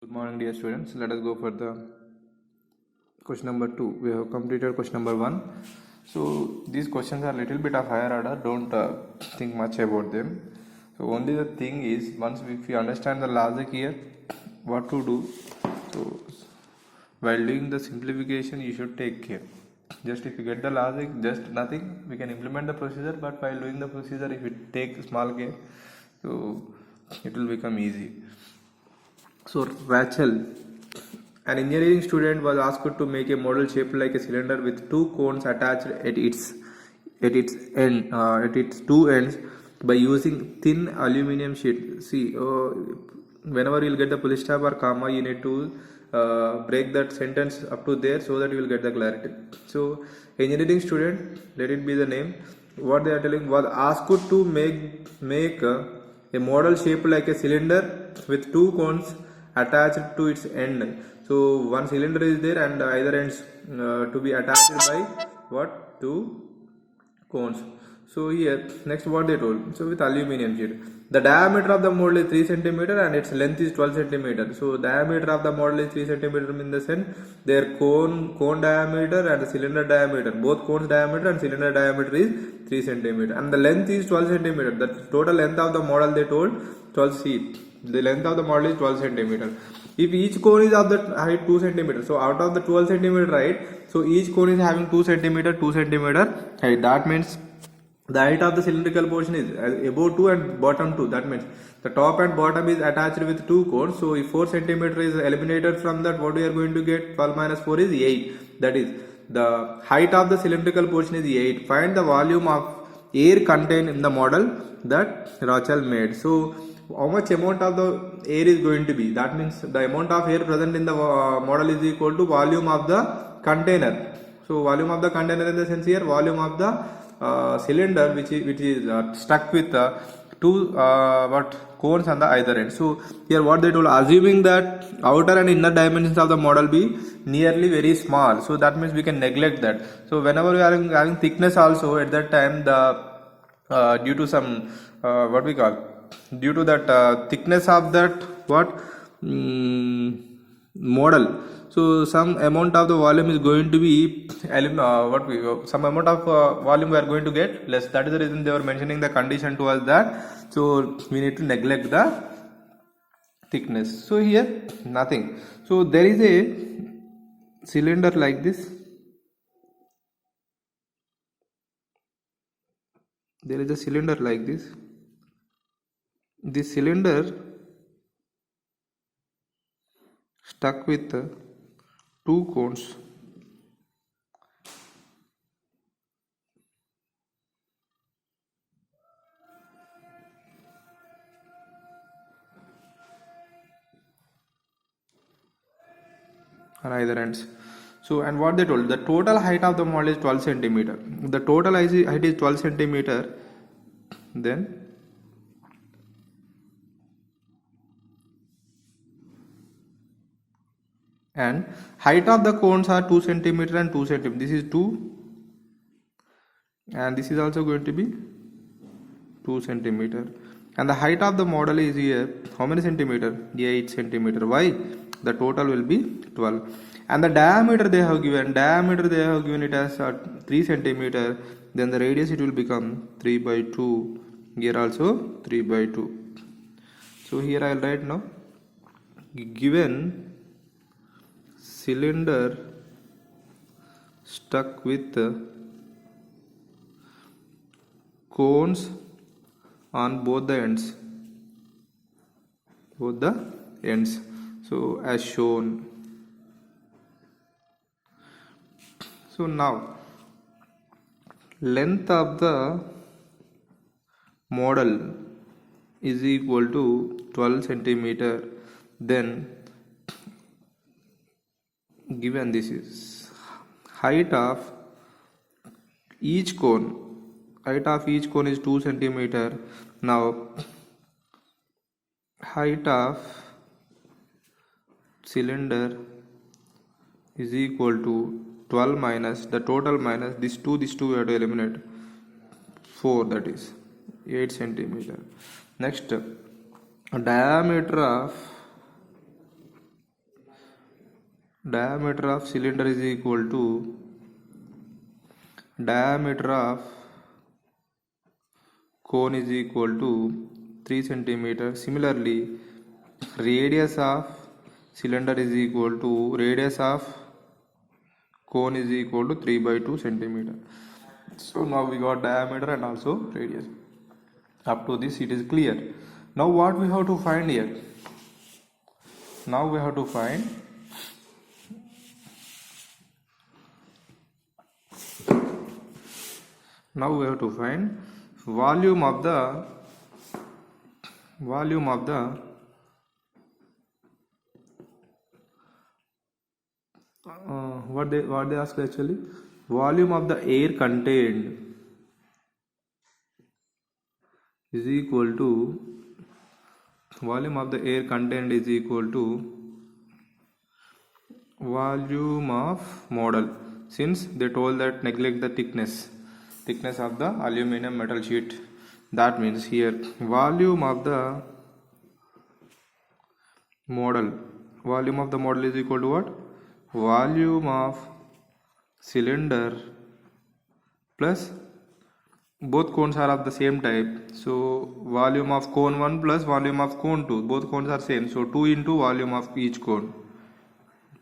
Good morning, dear students. Let us go for the question number 2. We have completed question number 1. So these questions are a little bit of higher order. Don't think much about them. So only the thing is, once if we understand the logic here, what to do. So while doing the simplification, you should take care. Just if you get the logic, just nothing, we can implement the procedure. But while doing the procedure, if you take small care, so it will become easy. So Rachel, an engineering student, was asked to make a model shaped like a cylinder with two cones attached at its two ends by using thin aluminum sheet. See, whenever you'll get the full stop or comma, you need to break that sentence up to there so that you will get the clarity. So, engineering student, let it be the name. What they are telling was asked to make a model shaped like a cylinder with two cones attached to its end. So one cylinder is there and either ends to be attached by what? Two cones. So here next what they told. So with aluminum sheet, the diameter of the model is 3 centimeter and its length is 12 centimeter. So diameter of the model is 3 centimeter in the sense their cone diameter and cylinder diameter, both cones diameter and cylinder diameter is 3 centimeter and the length is 12 centimeter. The total length of the model they told 12 feet. The length of the model is 12 centimeter. If each cone is of the height 2 centimeter, so out of the 12 centimeter height, so each cone is having 2 centimeter height. That means the height of the cylindrical portion is above 2 and bottom 2. That means the top and bottom is attached with two cones. So if 4 centimeter is eliminated from that, what we are going to get? 12 minus 4 is 8. That is the height of the cylindrical portion is 8. Find the volume of air contained in the model that Rachel made. So how much amount of the air is going to be? That means the amount of air present in the model is equal to volume of the container. So volume of the container in the sense here volume of the cylinder which is stuck with two cones on the either end. So here what they told, assuming that outer and inner dimensions of the model be nearly very small, so that means we can neglect that. So whenever we are having thickness also at that time, the due to some what we call, due to that thickness of that model, so some amount of the volume is going to be some amount of volume we are going to get less. That is the reason they were mentioning the condition to us that, so we need to neglect the thickness. So here nothing. So there is a cylinder like this. There is a cylinder like this. This cylinder stuck with two cones. On either ends. So and what they told, the total height of the model is 12 centimeter. The total height is 12 centimeter. Then and height of the cones are 2 centimeter and 2 centimeter. This is 2 and this is also going to be 2 centimeter. And the height of the model is here how many centimeter? 8 centimeter. Why? The total will be 12. And the diameter they have given it as 3 centimeter. Then the radius it will become 3 by 2. Here also 3 by 2. So here I will write now, given cylinder stuck with cones on both the ends. So as shown. So now length of the model is equal to 12 centimeter. Then given this is height of each cone. Height of each cone is 2 centimeter. Now height of cylinder is equal to 12 minus the total minus this 2 we have to eliminate 4, that is 8 centimeter. Next, diameter of diameter of cylinder is equal to diameter of cone is equal to 3 centimeter. Similarly, radius of cylinder is equal to radius of cone is equal to 3 by 2 centimeter. So now we got diameter and also radius. Up to this it is clear. Now what we have to find here? Now we have to find volume of the what they ask actually, volume of the air contained is equal to volume of the air contained is equal to volume of model. Since they told that neglect the thickness of the aluminum metal sheet, that means here volume of the model is equal to what? Volume of cylinder plus both cones are of the same type, so volume of cone 1 plus volume of cone 2, both cones are same, so 2 into volume of each cone,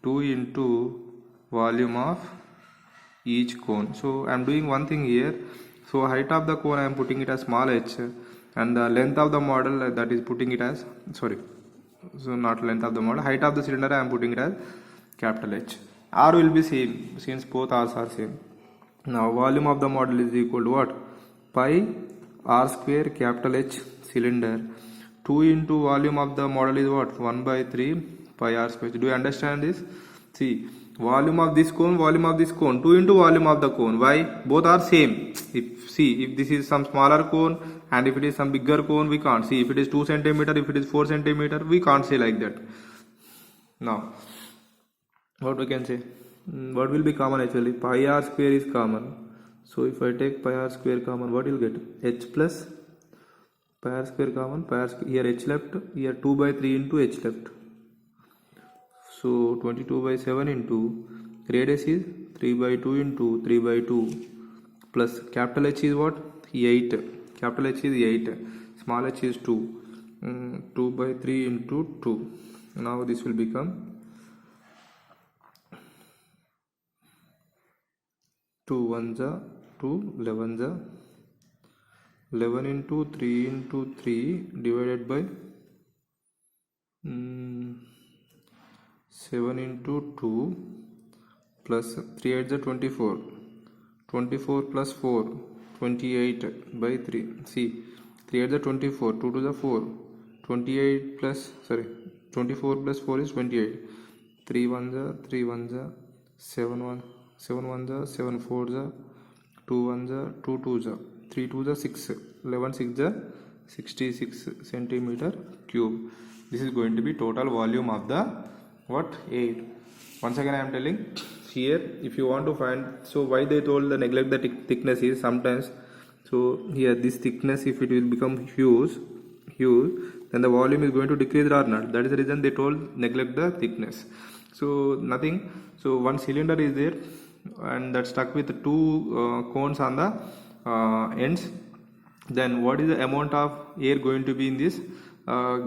2 into volume of each cone. So I am doing one thing here. So height of the cone I am putting it as small h, and the length of the model, that is putting it as, not length of the model, height of the cylinder I am putting it as capital H. R will be same since both R's are same. Now volume of the model is equal to what? Pi R square capital H cylinder. 2 into volume of the model is what? 1 by 3 pi R square. Do you understand this? See, volume of this cone, 2 into volume of the cone. Why? Both are same. If this is some smaller cone and if it is some bigger cone, we can't see. If it is 2 centimeter, if it is 4 centimeter, we can't say like that. Now, what we can say? What will be common actually? Pi R square is common. So if I take pi R square common, what will get? H plus pi R square common, pi R square, here H left, here 2 by 3 into H left. So 22 by 7 into radius is 3 by 2 into 3 by 2 plus capital H is what? 8. Capital H is 8. Small h is 2. 2 by 3 into 2. Now this will become 2 ones are 2, 11s are 11 into 3 into 3 divided by 7 into 2 plus 3 8 is 24. 24 plus 4, 28 by 3. See, 3 8 is 24, 2 2 is 4. 24 plus 4 is 28. 3 1s are 3 1s are 7 1. 7 1s are 7 4s are 2 1s are 2 2s are 3 2s are 6. 11 6s are 66 centimeter cube. This is going to be total volume of the what? Air. Once again I am telling here, if you want to find, so why they told the neglect the thickness is sometimes, so here this thickness, if it will become huge, then the volume is going to decrease or not. That is the reason they told neglect the thickness. So nothing. So one cylinder is there and that stuck with 2 cones on the ends. Then what is the amount of air going to be in this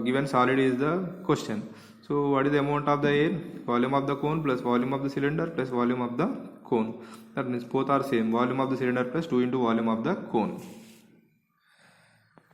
given solid is the question. So what is the amount of the air? Volume of the cone plus volume of the cylinder plus volume of the cone. That means both are same. Volume of the cylinder plus 2 into volume of the cone.